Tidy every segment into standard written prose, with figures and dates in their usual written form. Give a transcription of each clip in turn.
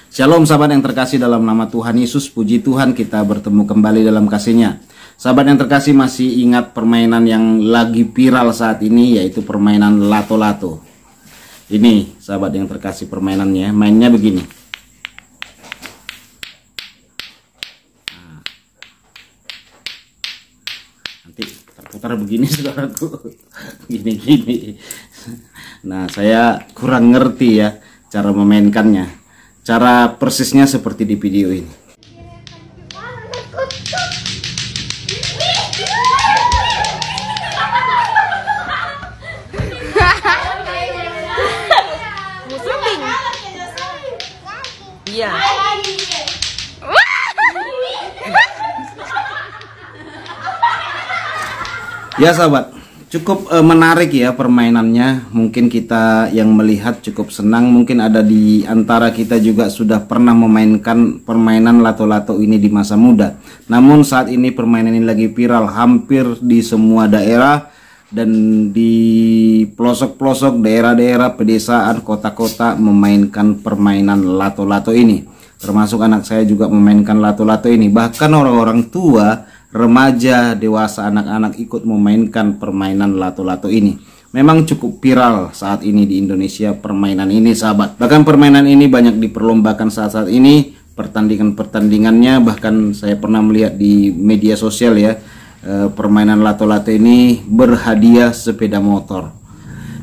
Shalom sahabat yang terkasih dalam nama Tuhan Yesus, puji Tuhan kita bertemu kembali dalam kasih-Nya. Sahabat yang terkasih, masih ingat permainan yang lagi viral saat ini, yaitu permainan lato-lato. Ini sahabat yang terkasih permainannya, mainnya begini. Nanti putar begini saudaraku, gini-gini. Nah, saya kurang ngerti ya cara memainkannya. Cara persisnya seperti di video ini. Iya. Ya sahabat, cukup menarik ya permainannya. Mungkin kita yang melihat cukup senang. Mungkin ada di antara kita juga sudah pernah memainkan permainan lato-lato ini di masa muda. Namun saat ini permainan ini lagi viral hampir di semua daerah dan di pelosok-pelosok daerah-daerah pedesaan, kota-kota memainkan permainan lato-lato ini. Termasuk anak saya juga memainkan lato-lato ini. Bahkan orang-orang tua, remaja, dewasa, anak-anak ikut memainkan permainan lato-lato ini. Memang cukup viral saat ini di Indonesia permainan ini sahabat. Bahkan permainan ini banyak diperlombakan saat-saat ini. Pertandingan-pertandingannya bahkan saya pernah melihat di media sosial ya. Permainan lato-lato ini berhadiah sepeda motor.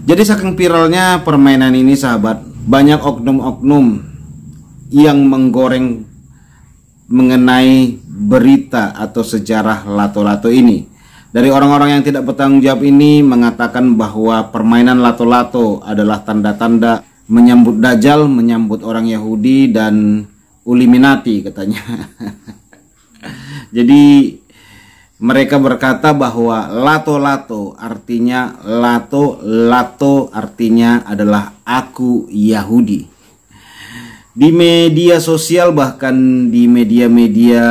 Jadi saking viralnya permainan ini sahabat, banyak oknum-oknum yang menggoreng mengenai berita atau sejarah lato-lato ini. Dari orang-orang yang tidak bertanggung jawab ini mengatakan bahwa permainan lato-lato adalah tanda-tanda menyambut Dajjal, menyambut orang Yahudi dan Illuminati katanya. Jadi mereka berkata bahwa lato-lato artinya lato artinya adalah aku Yahudi. Di media sosial, bahkan di media-media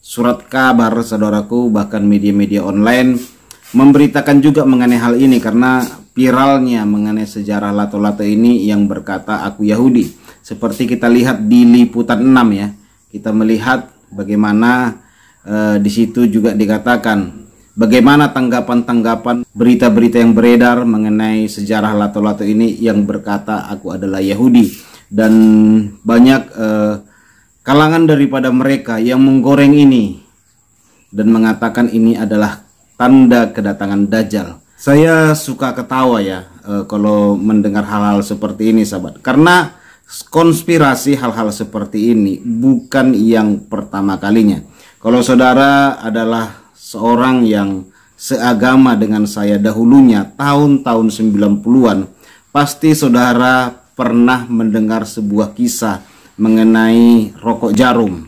surat kabar saudaraku, bahkan media-media online memberitakan juga mengenai hal ini karena viralnya mengenai sejarah lato-lato ini yang berkata aku Yahudi. Seperti kita lihat di liputan 6 ya. Kita melihat bagaimana di situ juga dikatakan bagaimana tanggapan-tanggapan berita-berita yang beredar mengenai sejarah lato-lato ini yang berkata aku adalah Yahudi. Dan banyak kalangan daripada mereka yang menggoreng ini dan mengatakan ini adalah tanda kedatangan Dajjal. Saya suka ketawa ya kalau mendengar hal-hal seperti ini sahabat, karena konspirasi hal-hal seperti ini bukan yang pertama kalinya. Kalau saudara adalah seorang yang seagama dengan saya dahulunya tahun-tahun 90-an, pasti saudara pernah mendengar sebuah kisah mengenai rokok jarum.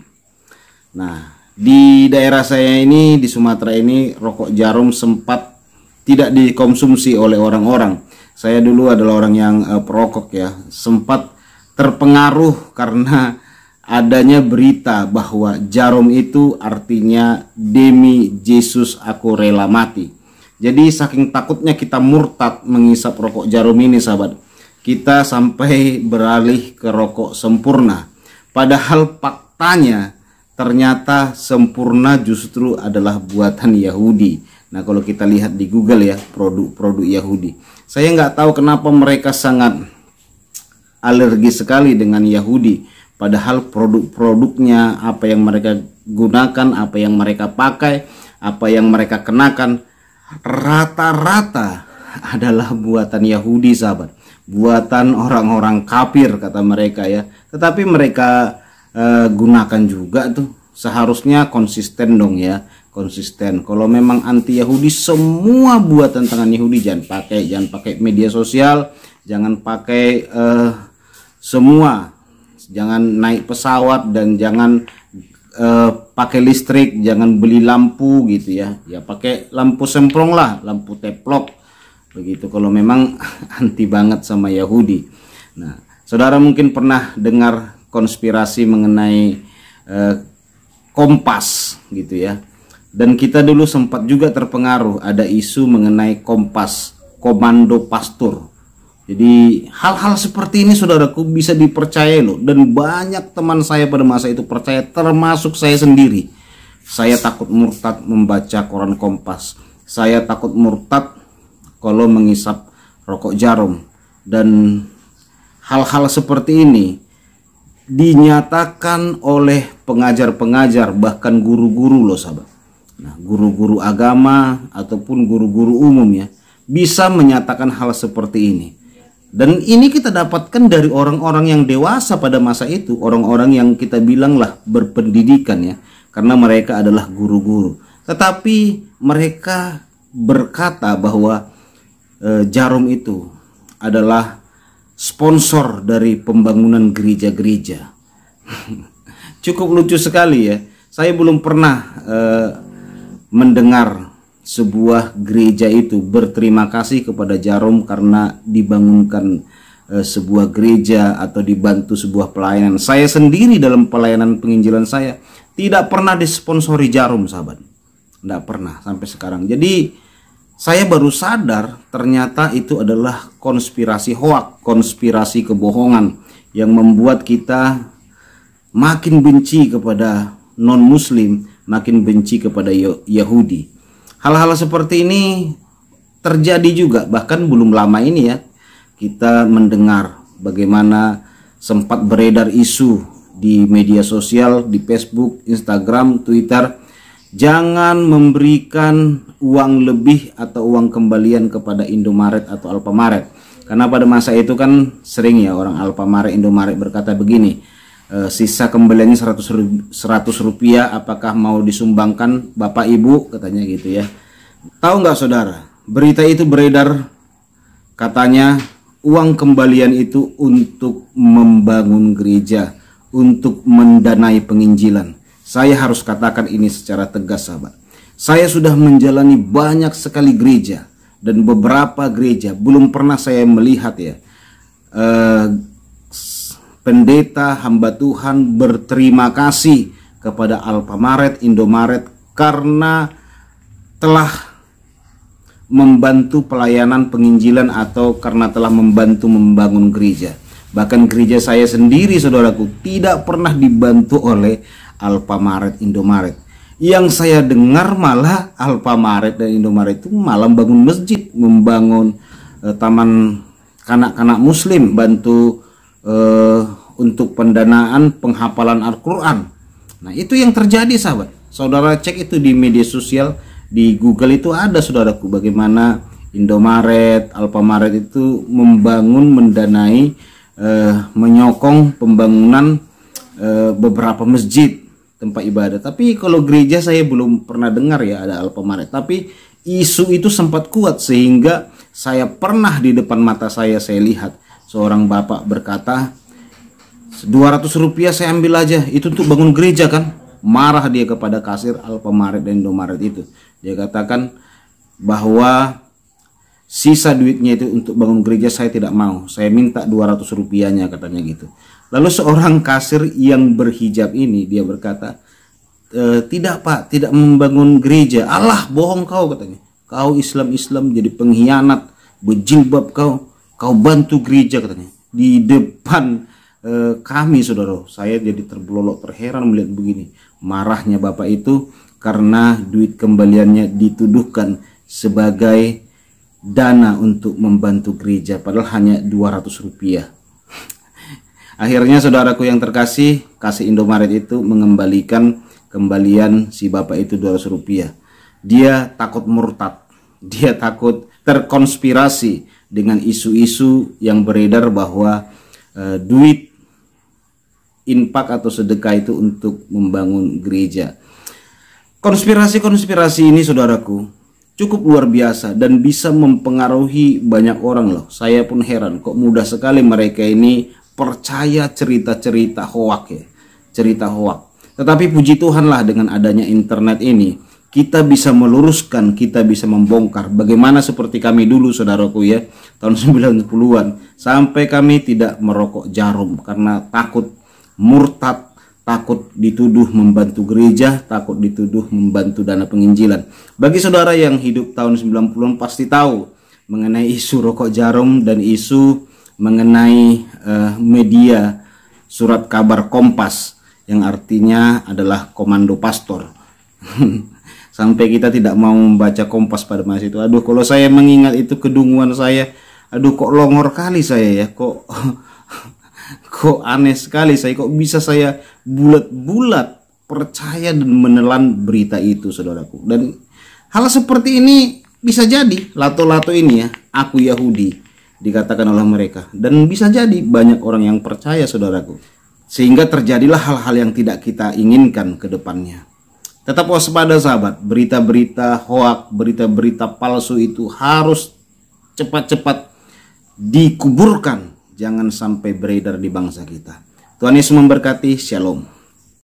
Nah, di daerah saya ini, di Sumatera ini, rokok jarum sempat tidak dikonsumsi oleh orang-orang. Saya dulu adalah orang yang perokok ya, sempat terpengaruh karena adanya berita bahwa jarum itu artinya demi Yesus aku rela mati. Jadi saking takutnya kita murtad mengisap rokok jarum ini sahabat, kita sampai beralih ke rokok sempurna. Padahal faktanya ternyata sempurna justru adalah buatan Yahudi. Nah kalau kita lihat di Google ya, produk-produk Yahudi. Saya nggak tahu kenapa mereka sangat alergi sekali dengan Yahudi. Padahal produk-produknya, apa yang mereka gunakan, apa yang mereka pakai, apa yang mereka kenakan, rata-rata adalah buatan Yahudi sahabat. Buatan orang-orang kafir kata mereka ya. Tetapi mereka gunakan juga tuh. Seharusnya konsisten dong ya. Konsisten. Kalau memang anti Yahudi, semua buatan tangan Yahudi jangan pakai media sosial, jangan pakai semua. Jangan naik pesawat dan jangan pakai listrik, jangan beli lampu gitu ya. Ya pakai lampu semprong lah, lampu teplok begitu kalau memang anti banget sama Yahudi. Nah, saudara mungkin pernah dengar konspirasi mengenai Kompas gitu ya. Dan kita dulu sempat juga terpengaruh, ada isu mengenai Kompas, Komando Pastur. Jadi hal-hal seperti ini saudaraku bisa dipercaya loh, dan banyak teman saya pada masa itu percaya, termasuk saya sendiri. Saya takut murtad membaca koran Kompas, saya takut murtad kalau mengisap rokok jarum, dan hal-hal seperti ini dinyatakan oleh pengajar-pengajar, bahkan guru-guru loh sahabat. Nah, guru-guru agama ataupun guru-guru umum ya bisa menyatakan hal seperti ini. Dan ini kita dapatkan dari orang-orang yang dewasa pada masa itu, orang-orang yang kita bilanglah berpendidikan ya, karena mereka adalah guru-guru. Tetapi mereka berkata bahwa jarum itu adalah sponsor dari pembangunan gereja-gereja. Cukup lucu sekali ya. Saya belum pernah mendengar sebuah gereja itu berterima kasih kepada jarum karena dibangunkan sebuah gereja atau dibantu sebuah pelayanan. Saya sendiri dalam pelayanan penginjilan saya tidak pernah disponsori jarum sahabat, tidak pernah sampai sekarang. Jadi saya baru sadar ternyata itu adalah konspirasi hoak, konspirasi kebohongan yang membuat kita makin benci kepada non-muslim, makin benci kepada Yahudi. Hal-hal seperti ini terjadi juga, bahkan belum lama ini ya kita mendengar bagaimana sempat beredar isu di media sosial, di Facebook, Instagram, Twitter, jangan memberikan uang lebih atau uang kembalian kepada Indomaret atau Alfamaret. Karena pada masa itu kan sering ya orang Alfamaret, Indomaret berkata begini, sisa kembaliannya 100 rupiah, apakah mau disumbangkan Bapak Ibu, katanya gitu ya. Tahu nggak saudara, berita itu beredar, katanya uang kembalian itu untuk membangun gereja, untuk mendanai penginjilan. Saya harus katakan ini secara tegas sahabat, saya sudah menjalani banyak sekali gereja, dan beberapa gereja belum pernah saya melihat ya pendeta hamba Tuhan berterima kasih kepada Alfamaret, Indomaret karena telah membantu pelayanan penginjilan atau karena telah membantu membangun gereja. Bahkan gereja saya sendiri saudaraku tidak pernah dibantu oleh Alfamaret, Indomaret. Yang saya dengar malah Alfamaret dan Indomaret itu malah bangun masjid, membangun taman kanak-kanak muslim, bantu untuk pendanaan penghafalan Al-Quran. Nah itu yang terjadi sahabat. Saudara cek itu di media sosial, di Google itu ada saudaraku, bagaimana Indomaret, Alfamaret itu membangun, mendanai, menyokong pembangunan beberapa masjid, tempat ibadah. Tapi kalau gereja saya belum pernah dengar ya ada Alfamaret. Tapi isu itu sempat kuat sehingga saya pernah di depan mata saya lihat seorang bapak berkata, 200 rupiah saya ambil aja, itu untuk bangun gereja kan. Marah dia kepada kasir Alfamaret dan Indomaret itu. Dia katakan bahwa sisa duitnya itu untuk bangun gereja saya tidak mau, saya minta 200 rupiahnya, katanya gitu. Lalu seorang kasir yang berhijab ini dia berkata, tidak pak, tidak membangun gereja. Allah bohong kau, katanya. Kau Islam jadi pengkhianat, berjilbab kau bantu gereja, katanya. Di depan kami saudara, saya jadi terbelalak, terheran melihat begini. Marahnya bapak itu karena duit kembaliannya dituduhkan sebagai dana untuk membantu gereja, padahal hanya 200 rupiah. Akhirnya saudaraku yang terkasih, kasih Indomaret itu mengembalikan kembalian si bapak itu 200 rupiah. Dia takut murtad, dia takut terkonspirasi dengan isu-isu yang beredar bahwa duit infak atau sedekah itu untuk membangun gereja. Konspirasi-konspirasi ini saudaraku cukup luar biasa dan bisa mempengaruhi banyak orang loh. Saya pun heran kok mudah sekali mereka ini percaya cerita-cerita hoak ya, cerita hoak. Tetapi puji Tuhanlah dengan adanya internet ini kita bisa meluruskan, kita bisa membongkar. Bagaimana seperti kami dulu saudaraku ya, tahun 90-an sampai kami tidak merokok jarum karena takut murtad, takut dituduh membantu gereja, takut dituduh membantu dana penginjilan. Bagi saudara yang hidup tahun 90-an pasti tahu mengenai isu rokok jarum dan isu mengenai media surat kabar Kompas yang artinya adalah komando pastor. Sampai kita tidak mau membaca Kompas pada masa itu. Aduh, kalau saya mengingat itu kedunguan saya, aduh kok longor kali saya ya, kok kok aneh sekali saya, kok bisa saya bulat-bulat percaya dan menelan berita itu, saudaraku. Dan hal seperti ini bisa jadi lato-lato ini ya, aku Yahudi dikatakan oleh mereka, dan bisa jadi banyak orang yang percaya, saudaraku, sehingga terjadilah hal-hal yang tidak kita inginkan ke depannya. Tetap waspada sahabat, berita-berita hoak, berita-berita palsu itu harus cepat-cepat dikuburkan, jangan sampai beredar di bangsa kita. Tuhan Yesus memberkati. Shalom.